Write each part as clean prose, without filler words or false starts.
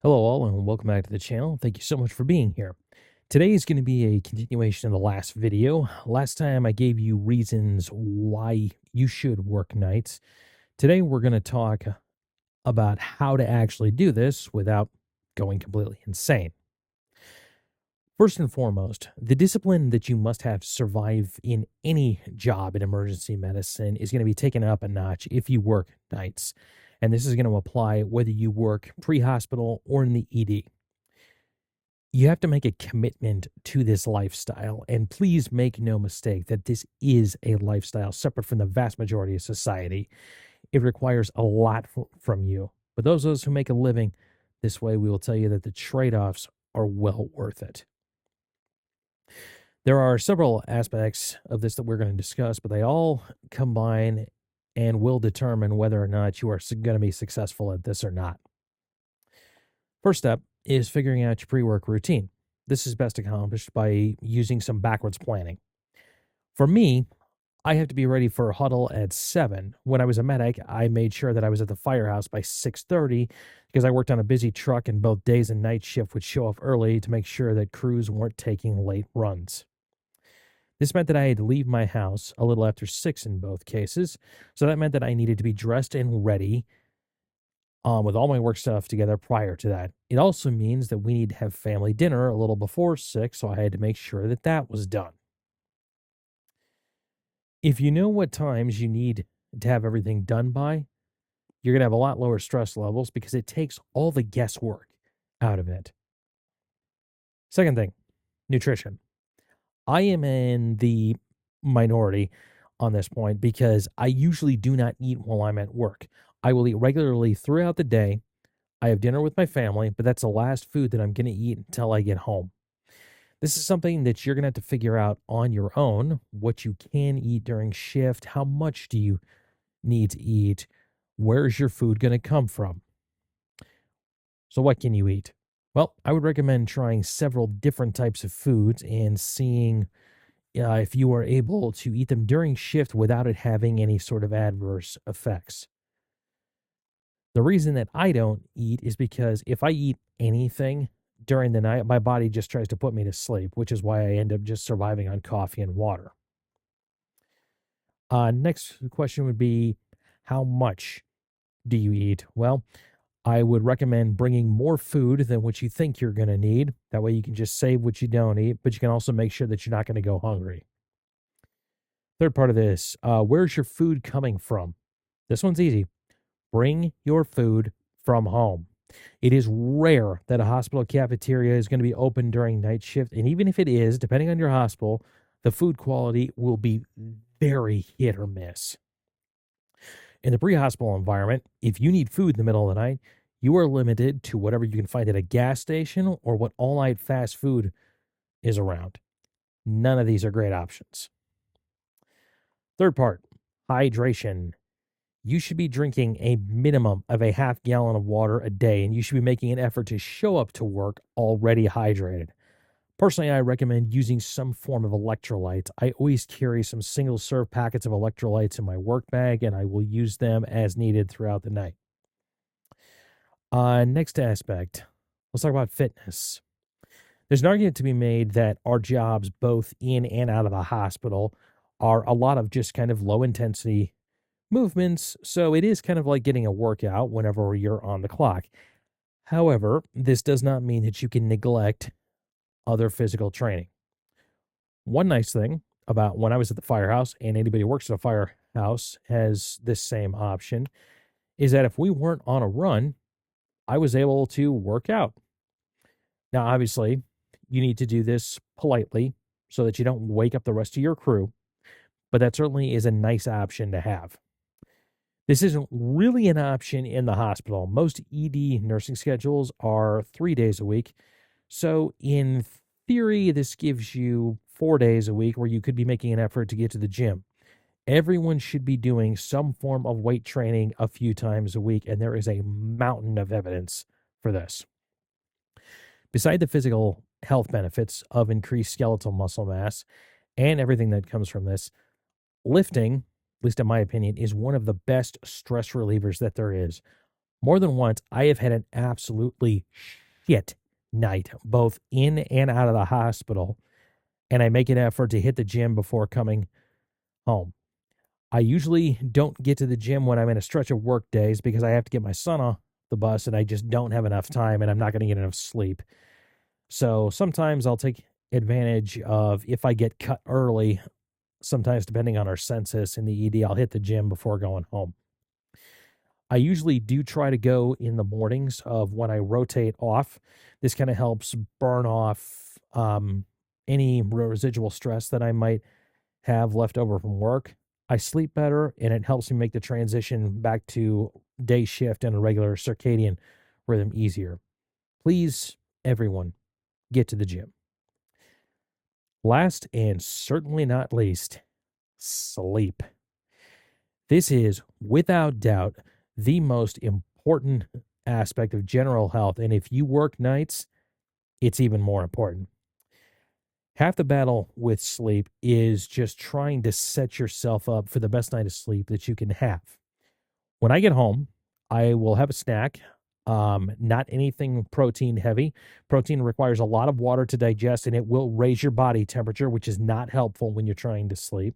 Hello, all, and welcome back to the channel. Thank you so much for being here. Today is going to be a continuation of the last video. Last time I gave you reasons why you should work nights. Today we're going to talk about how to actually do this without going completely insane. First and foremost, the discipline that you must have to survive in any job in emergency medicine is going to be taken up a notch if you work nights. And this is going to apply whether you work pre-hospital or in the ED. You have to make a commitment to this lifestyle. And please make no mistake that this is a lifestyle separate from the vast majority of society. It requires a lot from you. But those of us who make a living this way, we will tell you that the trade offs are well worth it. There are several aspects of this that we're going to discuss, but they all combine and will determine whether or not you are going to be successful at this or not. First step is figuring out your pre-work routine. This is best accomplished by using some backwards planning. For me, I have to be ready for a huddle at 7. When I was a medic, I made sure that I was at the firehouse by 6:30 because I worked on a busy truck and both days and night shift would show up early to make sure that crews weren't taking late runs. This meant that I had to leave my house a little after 6 in both cases, so that meant that I needed to be dressed and ready with all my work stuff together prior to that. It also means that we need to have family dinner a little before 6, so I had to make sure that that was done. If you know what times you need to have everything done by, you're going to have a lot lower stress levels because it takes all the guesswork out of it. Second thing, nutrition. I am in the minority on this point because I usually do not eat while I'm at work. I will eat regularly throughout the day. I have dinner with my family, but that's the last food that I'm going to eat until I get home. This is something that you're going to have to figure out on your own, what you can eat during shift, how much do you need to eat, where's your food going to come from? So what can you eat? Well, I would recommend trying several different types of foods and seeing if you are able to eat them during shift without it having any sort of adverse effects. The reason that I don't eat is because if I eat anything during the night, my body just tries to put me to sleep, which is why I end up just surviving on coffee and water. Next question would be, how much do you eat? Well, I would recommend bringing more food than what you think you're going to need. That way you can just save what you don't eat, but you can also make sure that you're not going to go hungry. Third part of this, where's your food coming from? This one's easy. Bring your food from home. It is rare that a hospital cafeteria is going to be open during night shift. And even if it is, depending on your hospital, the food quality will be very hit or miss. In the pre-hospital environment, if you need food in the middle of the night, you are limited to whatever you can find at a gas station or what all-night fast food is around. None of these are great options. Third part, hydration. You should be drinking a minimum of a half gallon of water a day, and you should be making an effort to show up to work already hydrated. Personally, I recommend using some form of electrolytes. I always carry some single-serve packets of electrolytes in my work bag, and I will use them as needed throughout the night. Next aspect, let's talk about fitness. There's an argument to be made that our jobs, both in and out of the hospital, are a lot of just kind of low-intensity movements, so it is kind of like getting a workout whenever you're on the clock. However, this does not mean that you can neglect other physical training. One nice thing about when I was at the firehouse, and anybody who works at a firehouse has this same option, is that if we weren't on a run, I was able to work out. Now, obviously, you need to do this politely so that you don't wake up the rest of your crew, but that certainly is a nice option to have. This isn't really an option in the hospital. Most ED nursing schedules are 3 days a week. So in theory, this gives you 4 days a week where you could be making an effort to get to the gym. Everyone should be doing some form of weight training a few times a week, and there is a mountain of evidence for this. Beside the physical health benefits of increased skeletal muscle mass and everything that comes from this, lifting, at least in my opinion, is one of the best stress relievers that there is. More than once, I have had an absolutely shit night, both in and out of the hospital, and I make an effort to hit the gym before coming home. I usually don't get to the gym when I'm in a stretch of work days because I have to get my son off the bus and I just don't have enough time and I'm not going to get enough sleep. So sometimes I'll take advantage of if I get cut early, sometimes depending on our census in the ED, I'll hit the gym before going home. I usually do try to go in the mornings of when I rotate off. This kind of helps burn off any residual stress that I might have left over from work. I sleep better and it helps me make the transition back to day shift and a regular circadian rhythm easier. Please, everyone, get to the gym. Last and certainly not least, sleep. This is, without doubt, the most important aspect of general health. And if you work nights, it's even more important. Half the battle with sleep is just trying to set yourself up for the best night of sleep that you can have. When I get home, I will have a snack. Not anything protein heavy. Protein requires a lot of water to digest and it will raise your body temperature, which is not helpful when you're trying to sleep.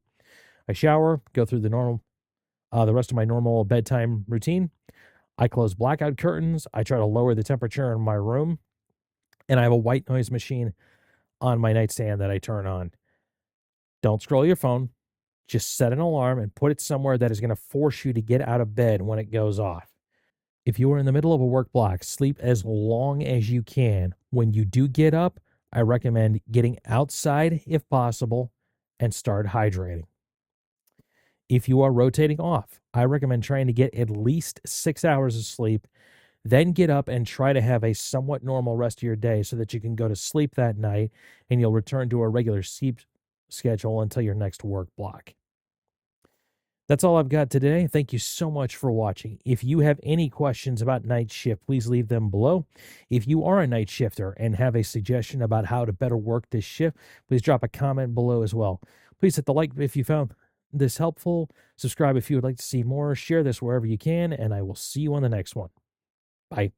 I shower, go through the rest of my normal bedtime routine. I close blackout curtains. I try to lower the temperature in my room. And I have a white noise machine on my nightstand that I turn on. Don't scroll your phone. Just set an alarm and put it somewhere that is going to force you to get out of bed when it goes off. If you are in the middle of a work block, sleep as long as you can. When you do get up, I recommend getting outside if possible and start hydrating. If you are rotating off, I recommend trying to get at least 6 hours of sleep, then get up and try to have a somewhat normal rest of your day so that you can go to sleep that night and you'll return to a regular sleep schedule until your next work block. That's all I've got today. Thank you so much for watching. If you have any questions about night shift, please leave them below. If you are a night shifter and have a suggestion about how to better work this shift, please drop a comment below as well. Please hit the like if you found this helpful. Subscribe if you would like to see more. Share this wherever you can, and I will see you on the next one. Bye.